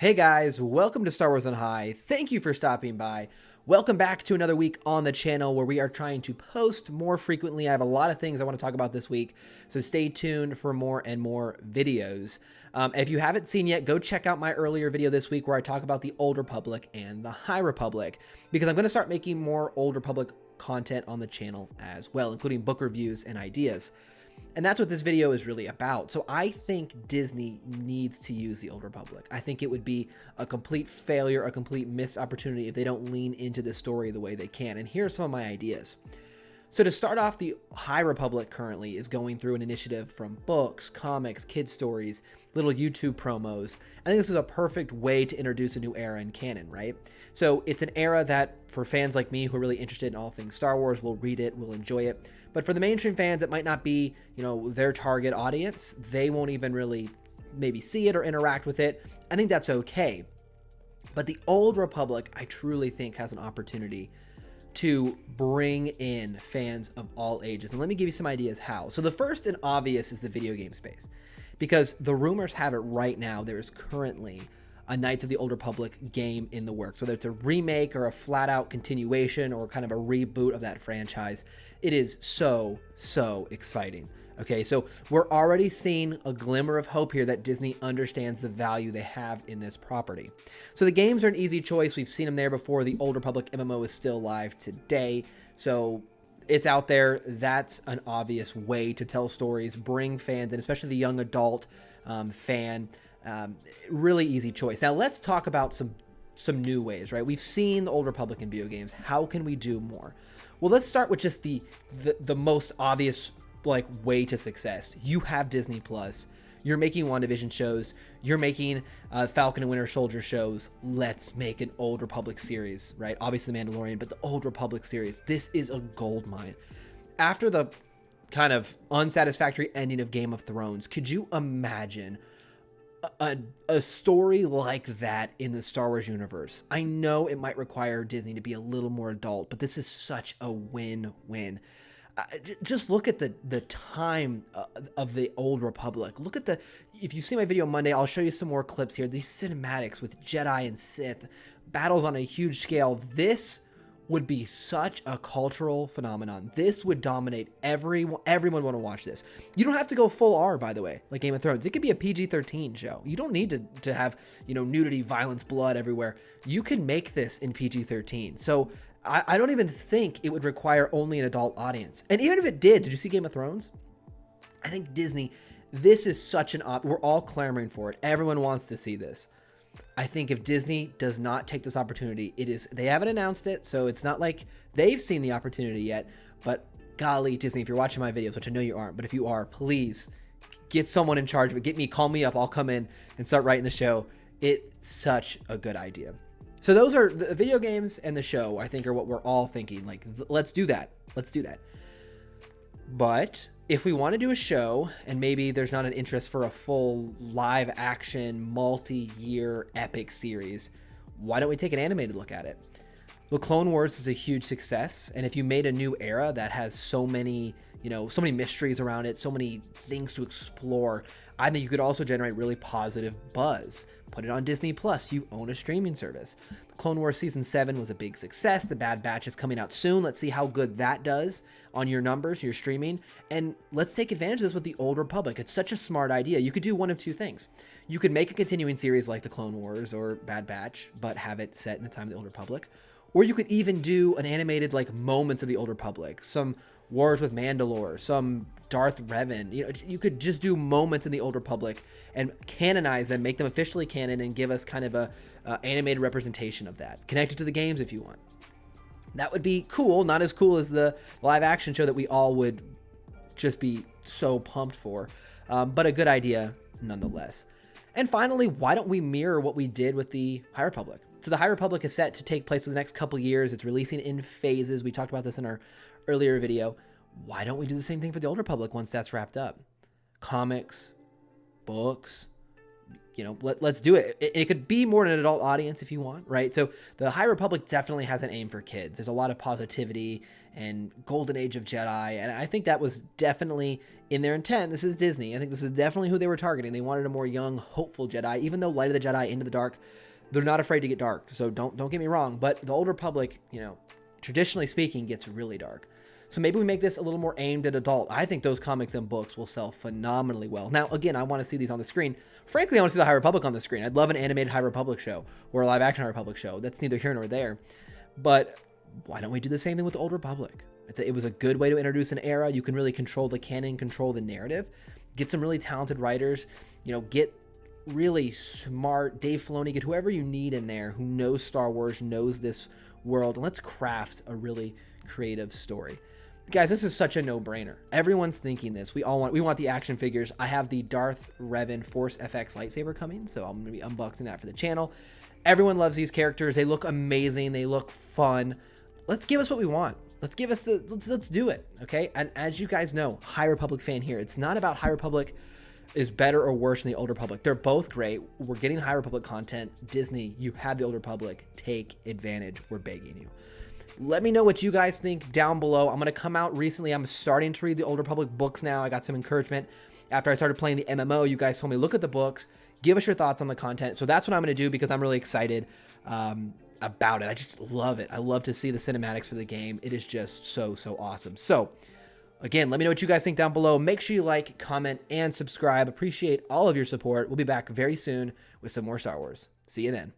Hey guys, welcome to Star Wars on High. Thank you for stopping by. Welcome back to another week on the channel where we are trying to post more frequently. I have a lot of things I want to talk about this week, so stay tuned for more and more videos. If you haven't seen yet, go check out my earlier video this week where I talk about the Old Republic and the High Republic, because I'm going to start making more Old Republic content on the channel as well, including book reviews and ideas. And that's what this video is really about. So I think Disney needs to use the Old Republic. I think it would be a complete failure, a complete missed opportunity if they don't lean into this story the way they can. And here are some of my ideas. So to start off, the High Republic currently is going through an initiative from books, comics, kid stories, little YouTube promos. I think this is a perfect way to introduce a new era in canon, right? So it's an era that for fans like me who are really interested in all things Star Wars will read it, will enjoy it. But for the mainstream fans, it might not be, their target audience. They won't even really maybe see it or interact with it. I think that's okay. But the Old Republic, I truly think, has an opportunity to bring in fans of all ages. And let me give you some ideas how. So the first and obvious is the video game space, because the rumors have it right now there is currently a Knights of the Old Republic game in the works, whether it's a remake or a flat out continuation or kind of a reboot of that franchise. It is so exciting. Okay, so we're already seeing a glimmer of hope here that Disney understands the value they have in this property. So the games are an easy choice. We've seen them there before. The Old Republic MMO is still live today. So it's out there. That's an obvious way to tell stories, bring fans in, especially the young adult fan. Really easy choice. Now let's talk about some new ways, right? We've seen the Old Republic in video games. How can we do more? Well, let's start with just the most obvious way to success. You have Disney Plus. You're making WandaVision shows. You're making Falcon and Winter Soldier shows. Let's make an Old Republic series, right? Obviously The Mandalorian, but the Old Republic series. This is a gold mine. After the kind of unsatisfactory ending of Game of Thrones, could you imagine a story like that in the Star Wars universe? I know it might require Disney to be a little more adult, but this is such a win-win. Just look at the time of the Old Republic. Look at if you see my video Monday, I'll show you some more clips here. These cinematics with Jedi and Sith, battles on a huge scale. This would be such a cultural phenomenon. This would dominate everyone want to watch this. You don't have to go full R, by the way, like Game of Thrones. It could be a PG-13 show. You don't need to have, nudity, violence, blood everywhere. You can make this in PG-13. So I don't even think it would require only an adult audience. And even if it did you see Game of Thrones? I think Disney, this is such an we're all clamoring for it. Everyone wants to see this. I think if Disney does not take this opportunity, they haven't announced it, so it's not like they've seen the opportunity yet, but golly, Disney, if you're watching my videos, which I know you aren't, but if you are, please get someone in charge of it. Call me up, I'll come in and start writing the show. It's such a good idea. So those are the video games and the show, I think, are what we're all thinking. Let's do that. Let's do that. But if we want to do a show and maybe there's not an interest for a full live action, multi-year epic series, why don't we take an animated look at it? The Clone Wars is a huge success. And if you made a new era that has so many mysteries around it, so many things to explore, I think you could also generate really positive buzz. Put it on Disney Plus. You own a streaming service. The Clone Wars Season 7 was a big success. The Bad Batch is coming out soon. Let's see how good that does on your numbers, your streaming. And let's take advantage of this with the Old Republic. It's such a smart idea. You could do one of two things. You could make a continuing series like the Clone Wars or Bad Batch, but have it set in the time of the Old Republic. Or you could even do an animated moments of the Old Republic. Some wars with Mandalore, some Darth Revan. You could just do moments in the Old Republic and canonize them, make them officially canon, and give us kind of a animated representation of that. Connect it to the games if you want. That would be cool. Not as cool as the live action show that we all would just be so pumped for, but a good idea nonetheless. And finally, why don't we mirror what we did with the High Republic? So the High Republic is set to take place for the next couple years. It's releasing in phases. We talked about this in our earlier video. Why don't we do the same thing for the Old Republic once that's wrapped up? Comics, books, let's do it. It could be more than an adult audience if you want, right? So the High Republic definitely has an aim for kids. There's a lot of positivity and Golden Age of Jedi. And I think that was definitely in their intent. This is Disney. I think this is definitely who they were targeting. They wanted a more young, hopeful Jedi, even though Light of the Jedi, Into the Dark, they're not afraid to get dark. So don't get me wrong. But the Old Republic, traditionally speaking, gets really dark. So maybe we make this a little more aimed at adult. I think those comics and books will sell phenomenally well. Now, again, I want to see these on the screen. Frankly, I want to see the High Republic on the screen. I'd love an animated High Republic show or a live action High Republic show. That's neither here nor there. But why don't we do the same thing with the Old Republic? It was a good way to introduce an era. You can really control the canon, control the narrative, get some really talented writers, get really smart Dave Filoni, get whoever you need in there who knows Star Wars, knows this world, and let's craft a really creative story. Guys, this is such a no-brainer. Everyone's thinking this. We want the action figures. I have the Darth Revan Force FX lightsaber coming, so I'm going to be unboxing that for the channel. Everyone loves these characters. They look amazing. They look fun. Let's give us what we want. Let's do it, okay? And as you guys know, High Republic fan here. It's not about High Republic is better or worse than the Old Republic. They're both great. We're getting High Republic content. Disney, you have the Old Republic. Take advantage. We're begging you. Let me know what you guys think down below. I'm going to come out recently. I'm starting to read the Old Republic books now. I got some encouragement after I started playing the MMO. You guys told me, look at the books. Give us your thoughts on the content. So that's what I'm going to do because I'm really excited about it. I just love it. I love to see the cinematics for the game. It is just so awesome. So again, let me know what you guys think down below. Make sure you like, comment, and subscribe. Appreciate all of your support. We'll be back very soon with some more Star Wars. See you then.